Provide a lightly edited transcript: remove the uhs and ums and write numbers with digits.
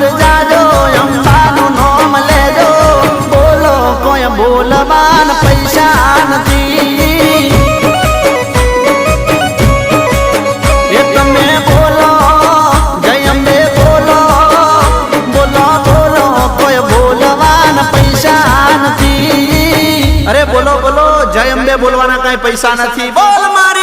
દૂર જાજો અંબાનું નામ લેજો બોલો કોઈ બોલવાન પૈસા નથી એ તમે બોલો જય અંબે બોલો બોલો બોલો કોઈ બોલવાન પૈસા નથી અરે બોલો બોલો જય અંબે બોલવાના કઈ પૈસા નથી બોલ મારી